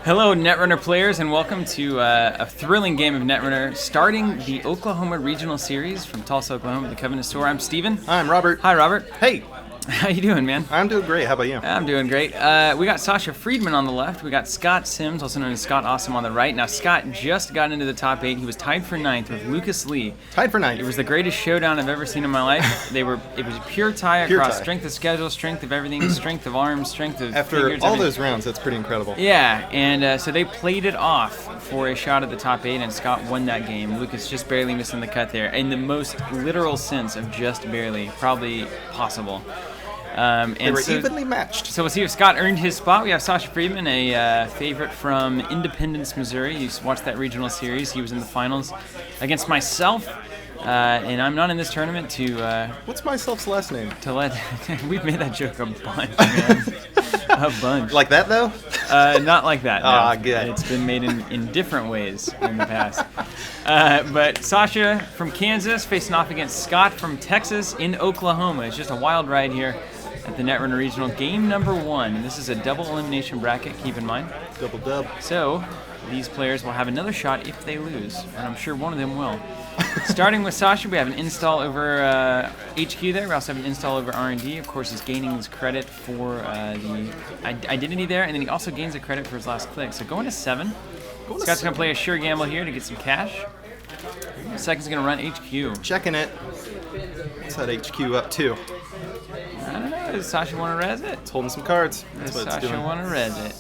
Hello, Netrunner players, and welcome to a thrilling game of Netrunner, starting the Oklahoma Regional Series from Tulsa, Oklahoma, the Covenant Store. I'm Steven. I'm Robert. Hi, Robert. Hey. How you doing, man? I'm doing great. How about you? I'm doing great. We got Sasha Friedman on the left. We got Scott Sims, also known as Scott Awesome, on the right. Now, Scott just got into the top 8. He was tied for 9th with Lucas Lee. Tied for 9th. It was the greatest showdown I've ever seen in my life. It was a pure tie across strength of schedule, strength of everything, strength of arms, strength of After fingers, all everything. those rounds, that's pretty incredible. Yeah, and so they played it off for a shot at the top 8, and Scott won that game. Lucas just barely missing the cut there, in the most literal sense of just barely, probably possible. They were evenly matched. So we'll see if Scott earned his spot. We have Sasha Friedman, a favorite from Independence, Missouri. You watched that regional series. He was in the finals against myself, and I'm not in this tournament to... What's myself's last name? To let... We've made that joke a bunch, man. A bunch. Like that, though? Not like that, no. Ah, good. It's been made in different ways in the past. But Sasha from Kansas facing off against Scott from Texas in Oklahoma. It's just a wild ride here at the Netrunner Regional. Game number 1. And this is a double elimination bracket, keep in mind. Double dub. So these players will have another shot if they lose, and I'm sure one of them will. Starting with Sasha, we have an install over HQ there. We also have an install over R&D. Of course, he's gaining his credit for the identity there, and then he also gains a credit for his last click. So going to 7. Scott's going to play a sure gamble here to get some cash. Second's going to run HQ. Checking it. Let's head HQ up, too. I don't know. Does Sasha want to res it? It's holding some cards. That's Does what it's Sasha doing. want to res it?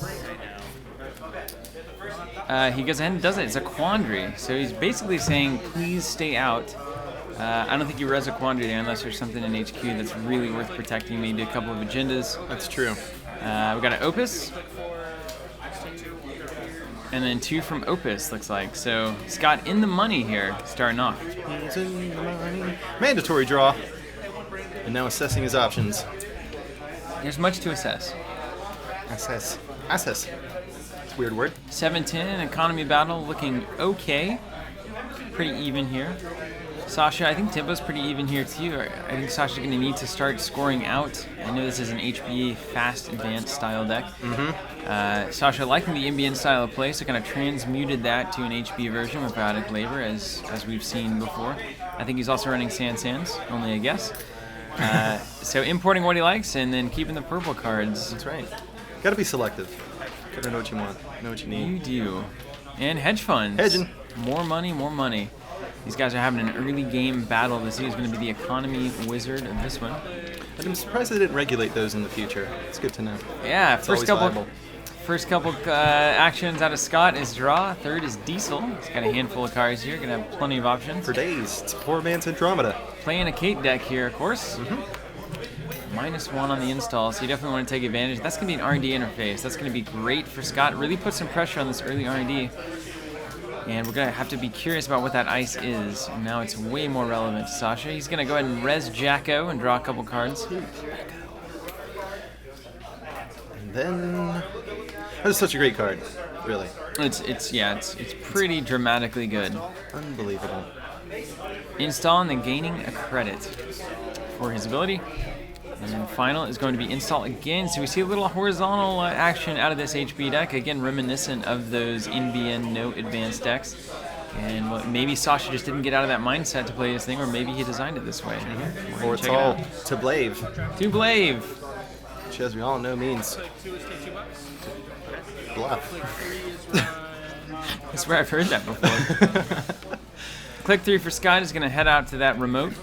He goes ahead and does it. It's a quandary. So he's basically saying, please stay out. I don't think you res a quandary there unless there's something in HQ that's really worth protecting. Maybe a couple of agendas. That's true. We got an Opus. And then 2 from Opus, looks like. So Scott in the money here, starting off. He's in the money. Mandatory draw. And now assessing his options. There's much to assess. Assess. It's a weird word. 7-10, economy battle looking okay. Pretty even here. Sasha, I think tempo's pretty even here too. I think Sasha's going to need to start scoring out. I know this is an HBA fast advanced style deck. Sasha liking the NBN style of play, so kind of transmuted that to an HB version with Biotic Labor, as we've seen before. I think he's also running Sands, only a guess. So importing what he likes and then keeping the purple cards. That's right. Gotta be selective. Gotta know what you want, know what you need. You do. And hedge funds. Hedging. More money, more money. These guys are having an early game battle to see who's going to be the economy wizard of this one. But I'm surprised they didn't regulate those in the future. It's good to know. Yeah, It's first always couple viable. actions out of Scott is draw. Third is Diesel. He's got a handful of cards here. Going to have plenty of options. For days. It's poor man's Andromeda. Playing a Kate deck here, of course. -1 on the install, so you definitely want to take advantage. That's going to be an R&D interface. That's going to be great for Scott. Really put some pressure on this early R&D. And we're going to have to be curious about what that ice is. And now it's way more relevant to Sasha. He's going to go ahead and res Jacko and draw a couple cards. And then... That's such a great card, really. It's pretty dramatically good. Unbelievable. Install and then gaining a credit for his ability. And then final is going to be install again. So we see a little horizontal action out of this HB deck. Again, reminiscent of those NBN no advanced decks. And maybe Sasha just didn't get out of that mindset to play this thing, or maybe he designed it this way. Or it's all to Blave. To Blave. Which, as we all know, means bluff. I swear I've heard that before. Click 3 for Scott is going to head out to that remote.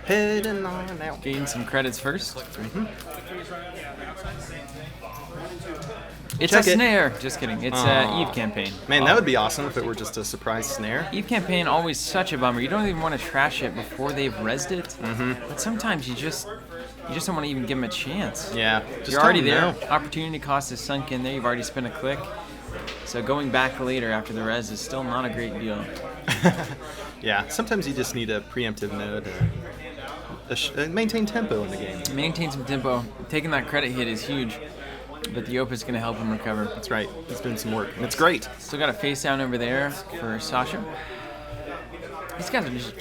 Heading on out. Gain some credits first. It's Check a it. snare. Just kidding. It's Eve campaign. Man, that would be awesome if it were just a surprise snare. Eve campaign, always such a bummer. You don't even want to trash it before they've rezzed it. But sometimes you just don't want to even give them a chance. Yeah. Just You're already there. No. Opportunity cost is sunk in there. You've already spent a click. So going back later after the res is still not a great deal. Yeah. Sometimes you just need a preemptive node. Maintain tempo in the game. Maintain some tempo. Taking that credit hit is huge, but the Opus is going to help him recover. That's right. He's doing some work, and it's great. Still got a face down over there for Sasha. These guys are just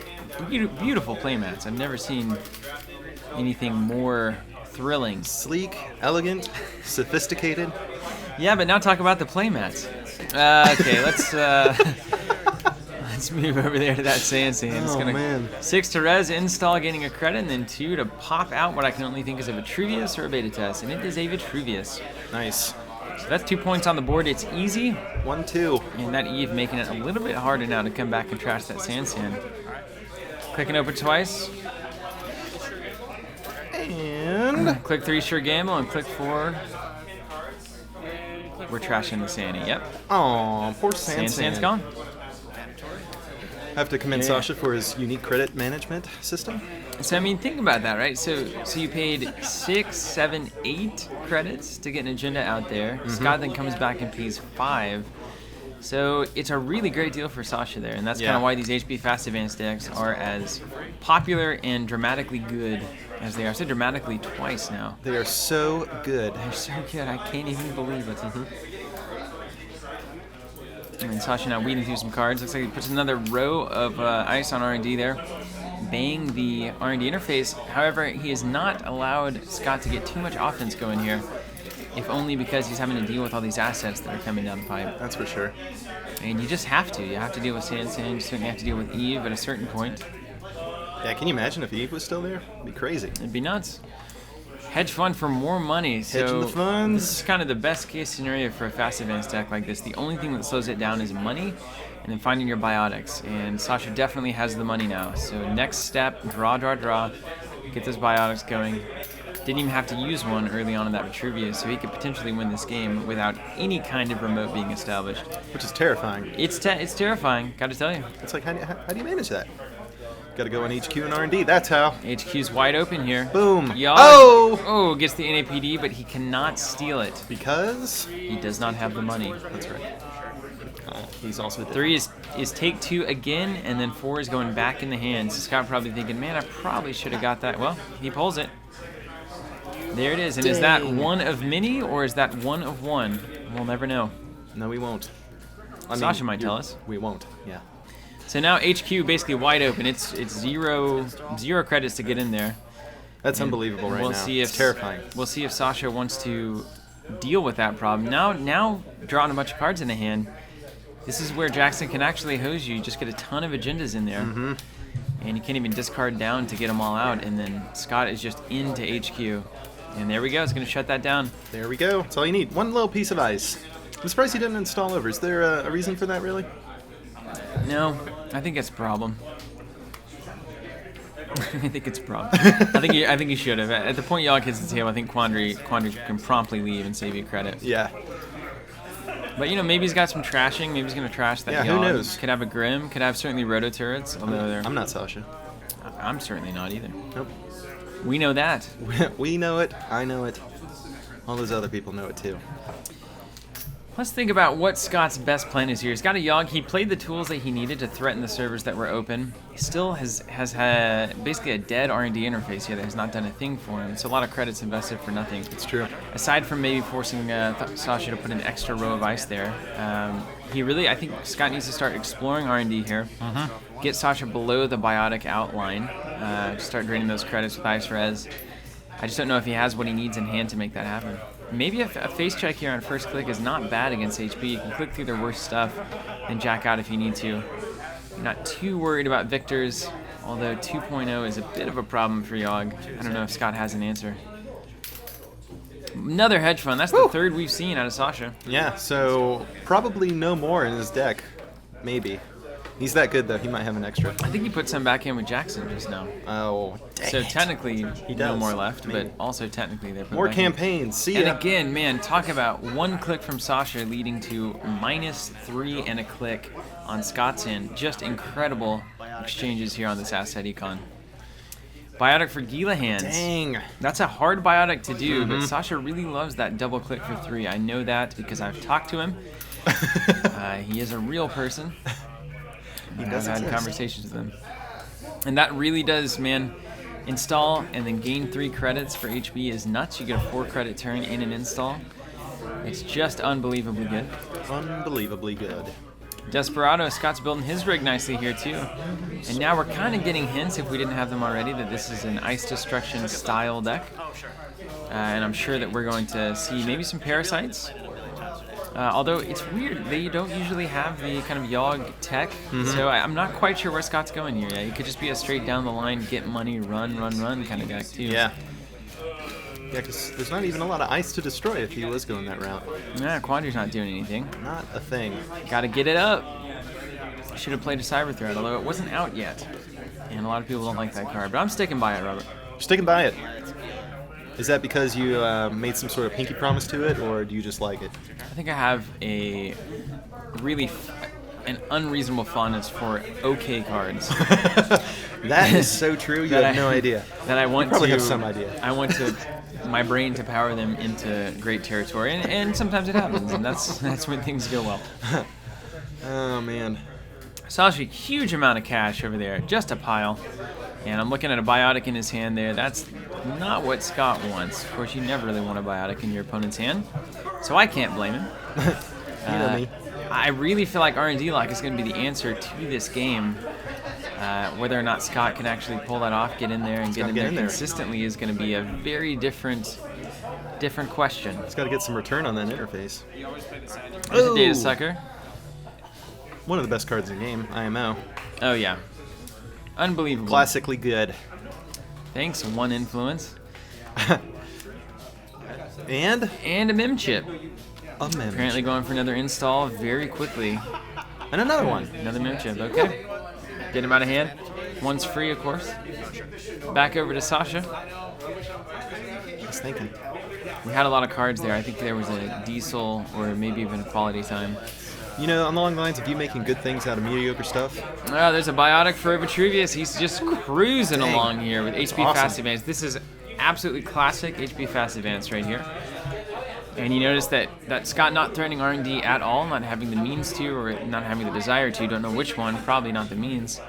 beautiful playmats. I've never seen anything more thrilling. Sleek, elegant, sophisticated. Yeah, but now talk about the playmats. Okay, let's move over there to that sand. It's gonna, man. 6 to res, install, gaining a credit, and then 2 to pop out what I can only think is a Vitruvius or a beta test, and it is a Vitruvius. Nice. So that's 2 points on the board. It's easy. 1-2. And that Eve making it a little bit harder now to come back and trash that sand. Click and open twice. And Click 3, sure gamble, and click 4. We're trashing the Sandy. Yep. oh, poor Sand. Sand's gone. Have to commend Yeah. Sasha for his unique credit management system. So I mean, think about that, right? So you paid 6, 7, 8 credits to get an agenda out there. Scott then comes back and pays 5. So it's a really great deal for Sasha there, and that's kind Yeah. of why these HP Fast Advanced decks are as popular and dramatically good as they are. I said dramatically twice now. They are so good. They're so good, I can't even believe it. And then Sasha now weeding through some cards. Looks like he puts another row of ice on R&D there. Bang the R&D interface. However, he has not allowed Scott to get too much offense going here, if only because he's having to deal with all these assets that are coming down the pipe. That's for sure. And you just have to. You have to deal with Sand. You certainly have to deal with Eve at a certain point. Yeah, can you imagine if Eve was still there? It'd be crazy. It'd be nuts. Hedge fund for more money. Hedging the So funds. this is kind of the best case scenario for a fast advanced deck like this. The only thing that slows it down is money and then finding your biotics. And Sasha definitely has the money now. So next step, draw. Get those biotics going. Didn't even have to use one early on in that Vitruvius, so he could potentially win this game without any kind of remote being established. Which is terrifying. It's terrifying, gotta tell you. It's like, how do you manage that? Got to go on HQ and R&D. That's how. HQ's wide open here. Boom. Yog. Oh! Oh, gets the NAPD, but he cannot steal it. Because He does not have the money. that's right. He's also dead. 3 is take 2 again, and then 4 is going back in the hand. So Scott probably thinking, man, I probably should have got that. Well, he pulls it. There it is. And is that Dang. one of many, or is that one of one? We'll never know. No, we won't. I Sasha might tell us. We won't. Yeah. So now HQ basically wide open. It's zero credits to get in there. That's And unbelievable right we'll now. See if, It's terrifying. We'll see if Sasha wants to deal with that problem. Now drawing a bunch of cards in the hand, this is where Jackson can actually hose you. You just get a ton of agendas in there. And you can't even discard down to get them all out. And then Scott is just into HQ. And there we go. It's going to shut that down. There we go. That's all you need. One little piece of ice. I'm surprised he didn't install over. Is there a reason for that, really? No, I think it's a problem. I think it's a problem. I think he should have. At the point Yogg hits the table, I think Quandary can promptly leave and save you credit. Yeah. But maybe he's got some trashing. Maybe he's gonna trash that. Yeah, who Yogg. knows? Could have a Grim. Could have certainly Roto turrets. Although they're, I'm not Sasha. I'm certainly not either. Nope. We know that. We know it. I know it. All those other people know it too. Let's think about what Scott's best plan is here. He's got a Yogg. He played the tools that he needed to threaten the servers that were open. He still has had basically a dead R&D interface here that has not done a thing for him. It's a lot of credits invested for nothing. It's true. Aside from maybe forcing Sasha to put an extra row of ice there, I think Scott needs to start exploring R&D here. Get Sasha below the biotic outline. Start draining those credits with ice res. I just don't know if he has what he needs in hand to make that happen. Maybe a face check here on first click is not bad against HP. You can click through their worst stuff and jack out if you need to. You're not too worried about Victors, although 2.0 is a bit of a problem for Yogg. I don't know if Scott has an answer. Another hedge fund. That's the third we've seen out of Sasha. Yeah, so probably no more in his deck. Maybe. He's that good, though. He might have an extra. I think he put some back in with Jackson just now. Oh, dang So it. technically, no does. more left, Maybe. but also technically they're put More back in. campaigns. See And ya. again, man, talk about one click from Sasha leading to -3 and a click on Scott's end. Just incredible exchanges here on this asset econ. Biotic for Gila hands. Dang. That's a hard biotic to do, but Sasha really loves that double click for 3. I know that because I've talked to him. He is a real person. I've does had exist. conversations with him. And that really does, man. Install and then gain 3 credits for HB is nuts. You get a 4 credit turn in an install. It's just unbelievably good. Unbelievably good. Desperado, Scott's building his rig nicely here too. And now we're kind of getting hints, if we didn't have them already, that this is an Ice Destruction style deck. And I'm sure that we're going to see maybe some Parasites. Although it's weird, they don't usually have the kind of Yogg tech, so I'm not quite sure where Scott's going here. Yeah, it could just be a straight down the line, get money, run kind of deck too. Yeah. Yeah, because there's not even a lot of ice to destroy if he was going that route. Yeah, Quandra's not doing anything. Not a thing. Gotta get it up. Should have played a Cyber Threat, although it wasn't out yet. And a lot of people don't like that card, but I'm sticking by it, Robert. Sticking by it. Is that because you made some sort of pinky promise to it, or do you just like it? I think I have an unreasonable fondness for okay cards. That is so true. You have no idea. That I want you probably to have some idea. I want to my brain to power them into great territory, and sometimes it happens, and that's when things go well. Oh man. Sasha, huge amount of cash over there, just a pile. And I'm looking at a Biotic in his hand there. That's not what Scott wants. Of course, you never really want a Biotic in your opponent's hand, so I can't blame him. You know me. I really feel like R&D lock is going to be the answer to this game. Whether or not Scott can actually pull that off, get in there, and get in there consistently is going to be a very different question. It's got to get some return on that interface. There's a Data Sucker. One of the best cards in the game, IMO. Oh, yeah. Unbelievable. Classically good. Thanks, one influence. And a Mim Chip. A Mim Apparently Chip. going for another install very quickly. And another one. Another Mim Chip, okay. Get him out of hand. One's free, of course. Back over to Sasha. Just thinking. We had a lot of cards there. I think there was a Diesel or maybe even a Quality Time. You know, along the lines of you making good things out of mediocre stuff. Oh, there's a Biotic for Vitruvius. He's just cruising along here with HP Fast Advance. This is absolutely classic HP Fast Advance right here. And you notice that Scott not threatening R&D at all, not having the means to, or not having the desire to, don't know which one, probably not the means,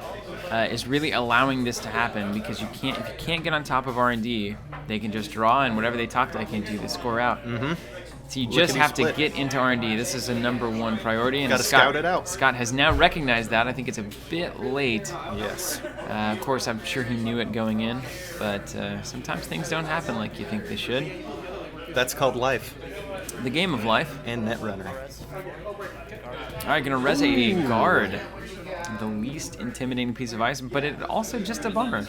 is really allowing this to happen, because if you can't get on top of R&D, they can just draw, and whatever they talk like into, they score out. So you just have to get into R&D. This is a #1 priority, and Gotta scout it out. Scott has now recognized that. I think it's a bit late. Yes. Of course, I'm sure he knew it going in, but sometimes things don't happen like you think they should. That's called life. The game of life. And Netrunner. All right, gonna res a guard. The least intimidating piece of ice, but it also just a bummer.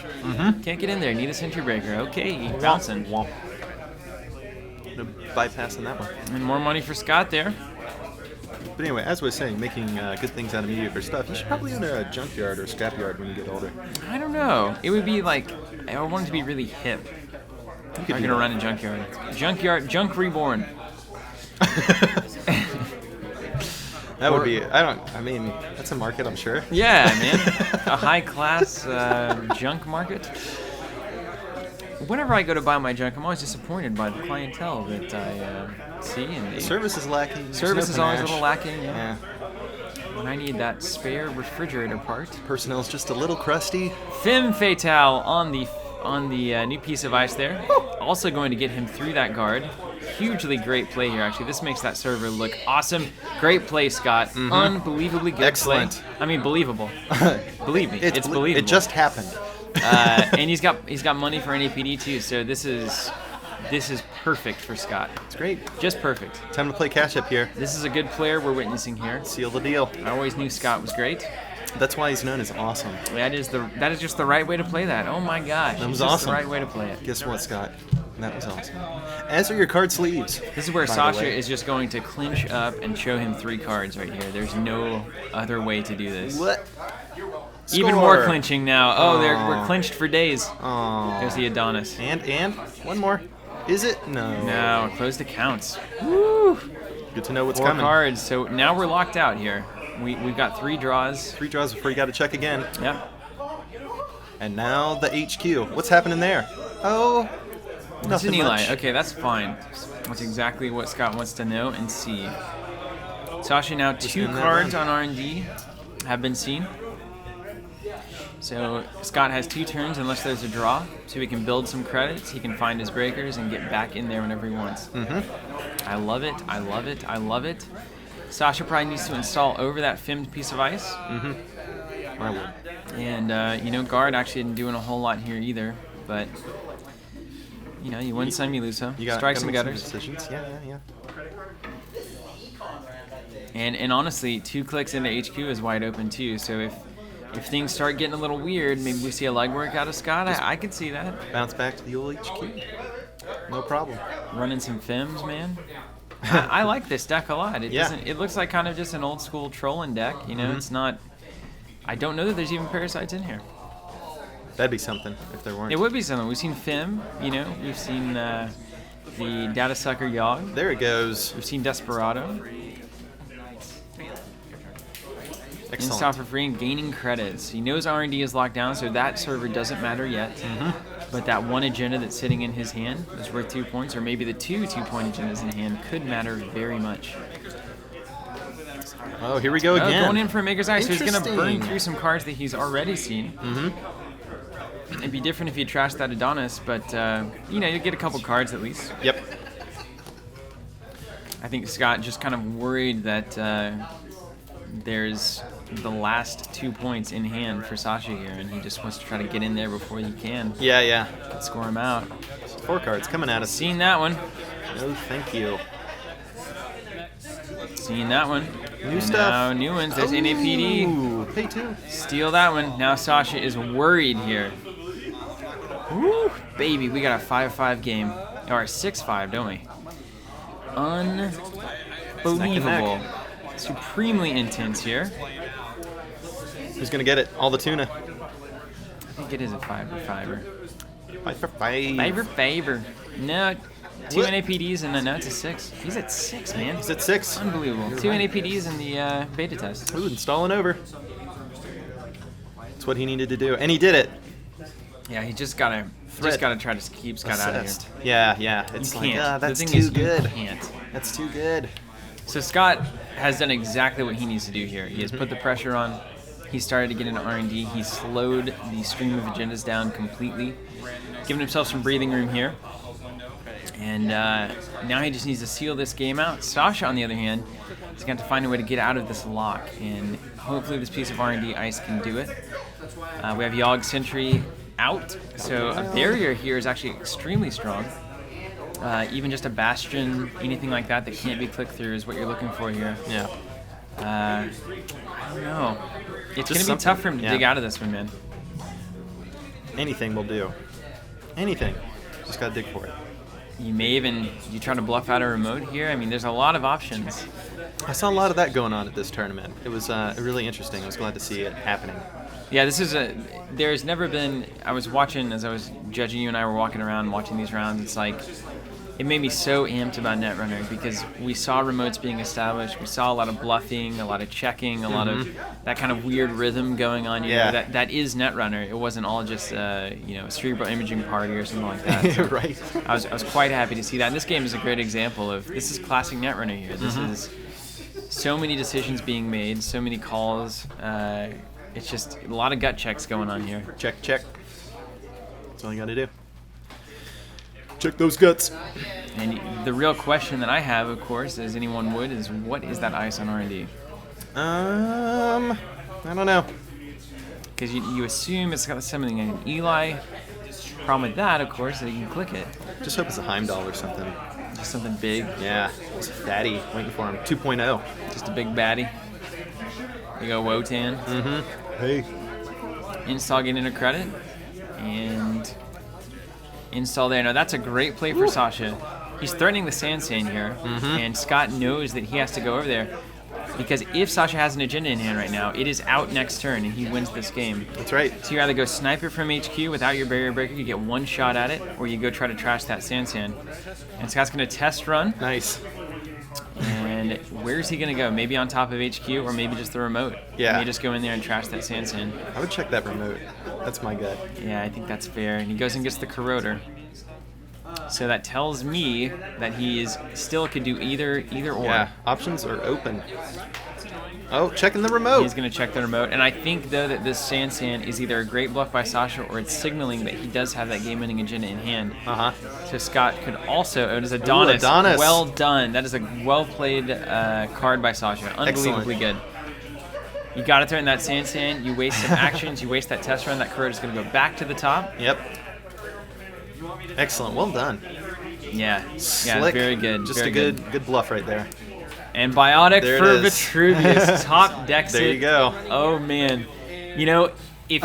Can't get in there. Need a sentry breaker. Okay, bouncing. No bypassing that one. And more money for Scott there. But anyway, as I was saying, making good things out of mediocre stuff, you should probably own a junkyard or a scrapyard when you get older. I don't know. It would be like, I want it to be really hip. I'm gonna run a junkyard. Junk Reborn. That would be, I mean, that's a market, I'm sure. Yeah, man. A high-class junk market. Whenever I go to buy my junk, I'm always disappointed by the clientele that I see. And the service is lacking. Service is always a little lacking, yeah. When I need that spare refrigerator part. Personnel's just a little crusty. Femme Fatale on the new piece of ice there. Also going to get him through that guard. Hugely great play here, actually. This makes that server look awesome. Great play, Scott. Unbelievably good Excellent. play. I mean, believable. Believe me, it's believable. It just happened. And he's got money for NAPD too, so this is perfect for Scott. It's great. Just perfect. Time to play catch up here. This is a good player we're witnessing here. Seal the deal. I always knew Scott was great. That's why he's known as awesome. That is just the right way to play that. Oh my gosh. That was just awesome. the right way to play it. Guess what, Scott? That was awesome. As are your card sleeves. This is where Sasha is just going to clinch up and show him 3 cards right here. There's no other way to do this. What? Even Score. more clinching now. Oh, we're clinched for days. Aww. There's the Adonis. And one more. Is it? No. No, closed accounts. Woo! Good to know what's 4 coming. cards. So now we're locked out here. We've got 3 draws. 3 draws before you got to check again. Yeah. And now the HQ. What's happening there? Oh, It's nothing an Eli. much. Okay, that's fine. That's exactly what Scott wants to know and see. Sasha, now 2 in that cards run. on R&D have been seen. So Scott has 2 turns unless there's a draw, so he can build some credits, he can find his breakers, and get back in there whenever he wants. I love it, I love it, I love it. Sasha probably needs to install over that filmed piece of ice. Mm-hmm. I would. And, you know, guard actually isn't doing a whole lot here either. But, you know, you win some, you lose some. You got Strikes and some gutters. decisions. Yeah. And honestly, 2 clicks into HQ is wide open too. So if things start getting a little weird, maybe we see a legwork out of Scott. I could see that. Bounce back to the old HQ. No problem. Running some Fims, man. I like this deck a lot. It Yeah. doesn't. It looks like kind of just an old school trolling deck. You know, it's not. I don't know that there's even parasites in here. That'd be something if there weren't. It would be something. We've seen Fim. You know, we've seen the Data Sucker Yogg. There it goes. We've seen Desperado. Excellent. Install for free and gaining credits. He knows R&D is locked down, so that server doesn't matter yet. But that one agenda that's sitting in his hand is worth 2 points, or maybe the 2 2-point agendas in hand could matter very much. Oh, here we go again. Going in for a Maker's Ice, so he's going to burn Interesting. through some cards that he's already seen. It'd be different if you trashed that Adonis, but, you know, you get a couple cards at least. Yep. I think Scott just kind of worried that there's the last 2 points in hand for Sasha here, and he just wants to try to get in there before he can. Yeah. Score him out. 4 cards coming at us. Seen that one. No, thank you. Seen that one. New And stuff. Now new ones. There's NAPD. Ooh, pay 2. Steal that one. Now Sasha is worried here. Woo, baby, we got a 5-5 game. Or a 6-5, don't we? Unbelievable. Supremely intense here. Who's gonna get it? All the tuna. I think it is a 5-5. 5 for 5. Favor. No, 2 What? NAPDs and no, it's a 6. He's at 6, man. He's at 6. Unbelievable. You're 2 right. NAPDs in the beta test. Ooh, installing over. That's what he needed to do, and he did it. Yeah, he just gotta try to keep Scott out of here. Assessed. Yeah. It's You like, can't. that's the thing too is, you good. can't. That's too good. So Scott has done exactly what he needs to do here. He has put the pressure on. He started to get into R&D. He slowed the stream of agendas down completely, giving himself some breathing room here. And now he just needs to seal this game out. Sasha, on the other hand, is going to have to find a way to get out of this lock, and hopefully this piece of R&D ice can do it. We have Yogg Sentry out, so a barrier here is actually extremely strong. Even just a bastion, anything like that can't be clicked through is what you're looking for here. Yeah. I don't know. It's going to be something. tough for him to Yeah. dig out of this one, man. Anything will do. Anything. Just gotta dig for it. You may even, you try to bluff out a remote here. I mean, there's a lot of options. I saw a lot of that going on at this tournament. It was really interesting. I was glad to see it happening. Yeah, there's never been, I was watching, as I was judging you and I were walking around watching these rounds, it's like, it made me so amped about Netrunner because we saw remotes being established, we saw a lot of bluffing, a lot of checking, a lot of that kind of weird rhythm going on. You know, that is Netrunner. It wasn't all just a cerebral imaging party or something like that. So Right. I was quite happy to see that. And this game is a great example of, this is classic Netrunner here. This is so many decisions being made, so many calls. It's just a lot of gut checks going on here. Check. That's all you gotta do. Check those guts. And the real question that I have, of course, as anyone would, is what is that ice on R&D? I don't know. Because you assume it's got something like an Eli. Problem with that, of course, is that you can click it. Just hope it's a Heimdall or something. Just something big, Yeah, it's a fatty waiting for him. 2.0. just a big baddie. You go Wotan. Hey. Install, get into credit, and install there. Now that's a great play for Sasha. He's threatening the Sand here, and Scott knows that he has to go over there because if Sasha has an agenda in hand right now, it is out next turn and he wins this game. That's right. So you either go snipe it from HQ without your barrier breaker, you get one shot at it, or you go try to trash that Sand. And Scott's going to test run. Nice. And where's he going to go? Maybe on top of HQ or maybe just the remote. Yeah. He may just go in there and trash that Sand. I would check that remote. That's my gut. Yeah, I think that's fair. And he goes and gets the Corroder. So that tells me that he is still could do either or. Yeah, options are open. Oh, checking the remote. He's going to check the remote. And I think, though, that this Sand is either a great bluff by Sasha or it's signaling that he does have that game-winning agenda in hand. So Scott could also... Oh, it is Adonis. Adonis. Well done. That is a well-played card by Sasha. Unbelievably good. You got to throw in that Sand. You waste some actions. You waste that test run. That card is going to go back to the top. Yep. Excellent. Well done. Yeah. Slick. Yeah, very good. Just very a good bluff right there. And Biotic There for it is. Vitruvius. Top decks There it. you go. Oh, man. You know, if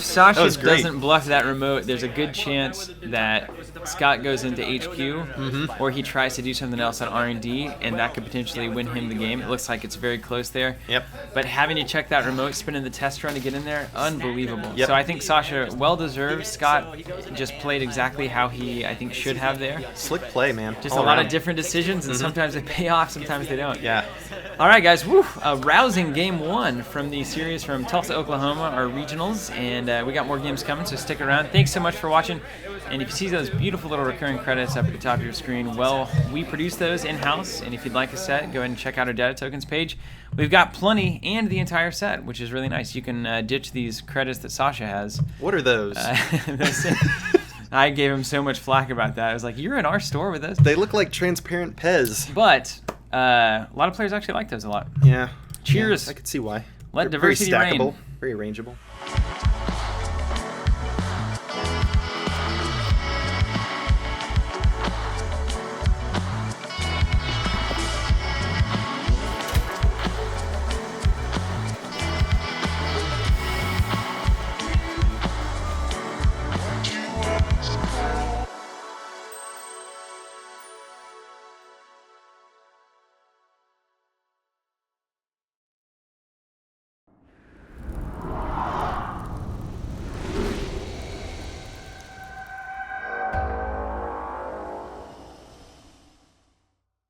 Sasha doesn't bluff that remote, there's a good chance that Scott goes into HQ or he tries to do something else on R&D, and that could potentially win him the game. It looks like it's very close there. Yep. But having to check that remote, spinning the test run to get in there, unbelievable. Yep. So I think Sasha, well-deserved. Scott just played exactly how he, I think, should have there. Slick play, man. Just All a lot around. of different decisions, and sometimes they pay off, sometimes they don't. Yeah. All right, guys. Woo! A rousing game one from the series from Tulsa, Oklahoma, our regionals, and we got more games coming, so stick around. Thanks so much for watching. And if you see those beautiful little recurring credits up at the top of your screen, well, we produce those in-house, and if you'd like a set, go ahead and check out our data tokens page. We've got plenty and the entire set, which is really nice. You can ditch these credits that Sasha has. What are those? I gave him so much flack about that. I was like, you're in our store with those? They look like transparent Pez. But a lot of players actually like those a lot. Yeah. Cheers. Yeah, I could see why. Let They're very diversity reign. stackable, very arrangeable.